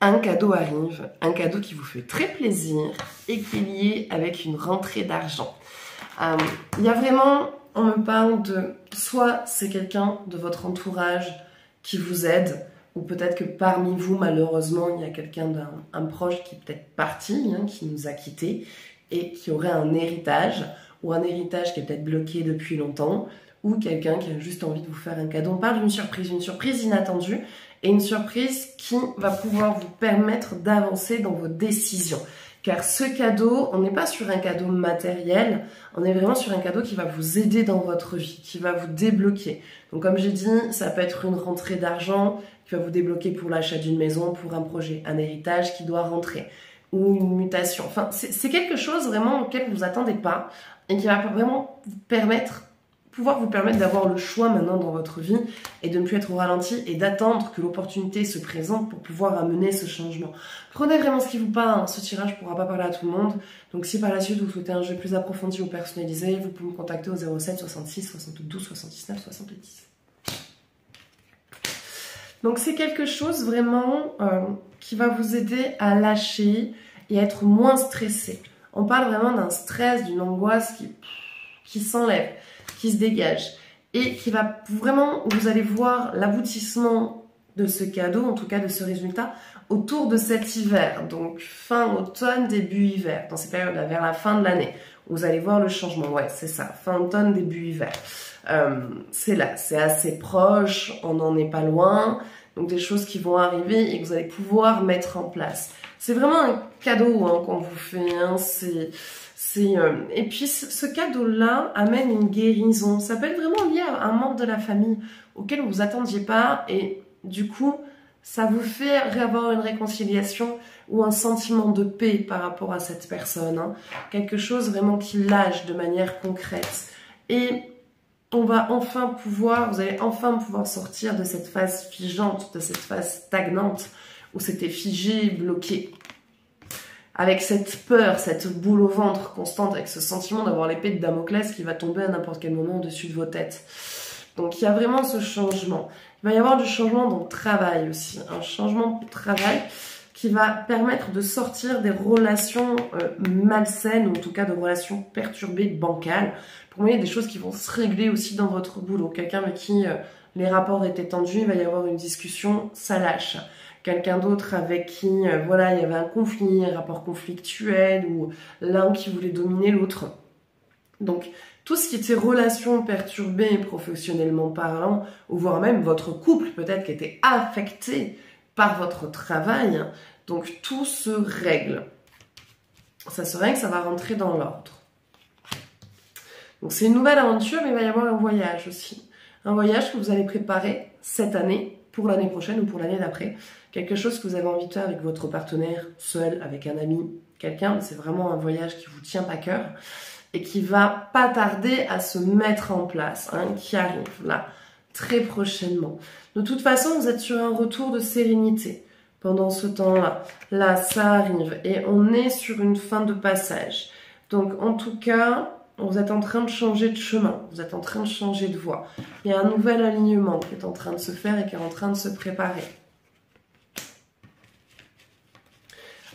un cadeau arrive, un cadeau qui vous fait très plaisir et qui est lié avec une rentrée d'argent. Il y a vraiment, on me parle de, soit c'est quelqu'un de votre entourage qui vous aide, ou peut-être que parmi vous, malheureusement, il y a quelqu'un d'un proche qui est peut-être parti, qui nous a quittés, et qui aurait un héritage, ou un héritage qui est peut-être bloqué depuis longtemps, ou quelqu'un qui a juste envie de vous faire un cadeau. On parle d'une surprise inattendue, et une surprise qui va pouvoir vous permettre d'avancer dans vos décisions. Car ce cadeau, on n'est pas sur un cadeau matériel, on est vraiment sur un cadeau qui va vous aider dans votre vie, qui va vous débloquer. Donc comme j'ai dit, ça peut être une rentrée d'argent qui va vous débloquer pour l'achat d'une maison, pour un projet, un héritage qui doit rentrer, ou une mutation. Enfin, c'est quelque chose vraiment auquel vous attendez pas et qui va vraiment pouvoir vous permettre d'avoir le choix maintenant dans votre vie et de ne plus être au ralenti et d'attendre que l'opportunité se présente pour pouvoir amener ce changement. Prenez vraiment ce qui vous parle, ce tirage ne pourra pas parler à tout le monde. Donc si par la suite vous souhaitez un jeu plus approfondi ou personnalisé, vous pouvez me contacter au 07 66 72 79 70. Donc c'est quelque chose vraiment qui va vous aider à lâcher et à être moins stressé. On parle vraiment d'un stress, d'une angoisse qui s'enlève, qui se dégage et qui va vraiment, vous allez voir l'aboutissement de ce cadeau, en tout cas de ce résultat, autour de cet hiver, donc fin automne, début hiver, dans ces périodes-là, vers la fin de l'année, vous allez voir le changement, ouais c'est ça, fin automne, début hiver, c'est là, c'est assez proche, on n'en est pas loin, donc des choses qui vont arriver et que vous allez pouvoir mettre en place. C'est vraiment un cadeau qu'on vous fait, et puis ce cadeau-là amène une guérison. Ça peut être vraiment lié à un membre de la famille auquel vous ne vous attendiez pas et du coup, ça vous fait avoir une réconciliation ou un sentiment de paix par rapport à cette personne. Quelque chose vraiment qui lâche de manière concrète. Et vous allez enfin pouvoir sortir de cette phase figeante, de cette phase stagnante où c'était figé, bloqué. Avec cette peur, cette boule au ventre constante, avec ce sentiment d'avoir l'épée de Damoclès qui va tomber à n'importe quel moment au-dessus de vos têtes. Donc il y a vraiment ce changement. Il va y avoir du changement dans le travail aussi, un changement de travail qui va permettre de sortir des relations malsaines, ou en tout cas de relations perturbées, bancales. Pour moi, il y a des choses qui vont se régler aussi dans votre boulot. Quelqu'un avec qui les rapports étaient tendus, il va y avoir une discussion, ça lâche. Quelqu'un d'autre avec qui, il y avait un conflit, un rapport conflictuel, ou l'un qui voulait dominer l'autre. Donc, tout ce qui était relations perturbées professionnellement parlant, ou voire même votre couple peut-être qui était affecté par votre travail, donc tout se règle. Ça se règle, ça va rentrer dans l'ordre. Donc c'est une nouvelle aventure, mais il va y avoir un voyage aussi. Un voyage que vous allez préparer cette année, pour l'année prochaine ou pour l'année d'après. Quelque chose que vous avez envie de faire avec votre partenaire, seul, avec un ami, quelqu'un. C'est vraiment un voyage qui vous tient à cœur et qui va pas tarder à se mettre en place, qui arrive là, très prochainement. De toute façon, vous êtes sur un retour de sérénité pendant ce temps-là. Là, ça arrive et on est sur une fin de passage. Donc, en tout cas, vous êtes en train de changer de chemin, vous êtes en train de changer de voie. Il y a un nouvel alignement qui est en train de se faire et qui est en train de se préparer.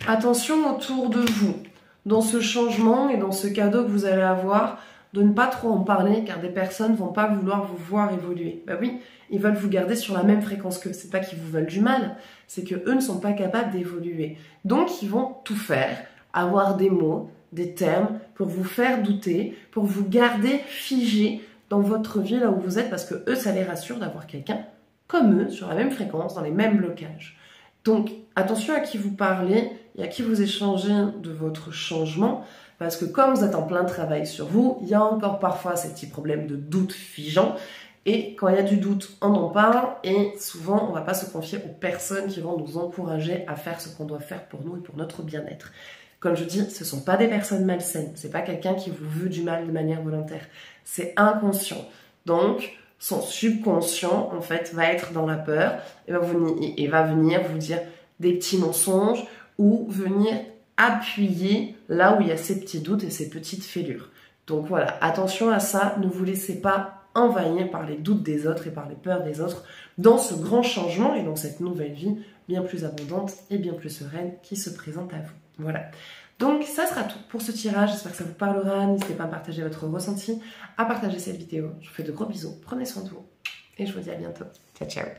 Attention autour de vous, dans ce changement et dans ce cadeau que vous allez avoir, de ne pas trop en parler car des personnes ne vont pas vouloir vous voir évoluer. Bah oui, ils veulent vous garder sur la même fréquence qu'eux. C'est pas qu'ils vous veulent du mal, c'est que eux ne sont pas capables d'évoluer. Donc ils vont tout faire, avoir des mots, des termes pour vous faire douter, pour vous garder figé dans votre vie là où vous êtes parce que eux, ça les rassure d'avoir quelqu'un comme eux, sur la même fréquence, dans les mêmes blocages. Donc, attention à qui vous parlez et à qui vous échangez de votre changement parce que comme vous êtes en plein travail sur vous, il y a encore parfois ces petits problèmes de doute figeant et quand il y a du doute, on en parle et souvent, on ne va pas se confier aux personnes qui vont nous encourager à faire ce qu'on doit faire pour nous et pour notre bien-être. Comme je dis, ce ne sont pas des personnes malsaines. Ce n'est pas quelqu'un qui vous veut du mal de manière volontaire. C'est inconscient. Donc, son subconscient, en fait, va être dans la peur et va venir vous dire des petits mensonges ou venir appuyer là où il y a ces petits doutes et ces petites fêlures. Donc voilà, attention à ça. Ne vous laissez pas envahir par les doutes des autres et par les peurs des autres dans ce grand changement et dans cette nouvelle vie bien plus abondante et bien plus sereine qui se présente à vous. Voilà. Donc ça sera tout pour ce tirage, j'espère que ça vous parlera, n'hésitez pas à partager votre ressenti, à partager cette vidéo. Je vous fais de gros bisous, prenez soin de vous et je vous dis à bientôt. Ciao ciao.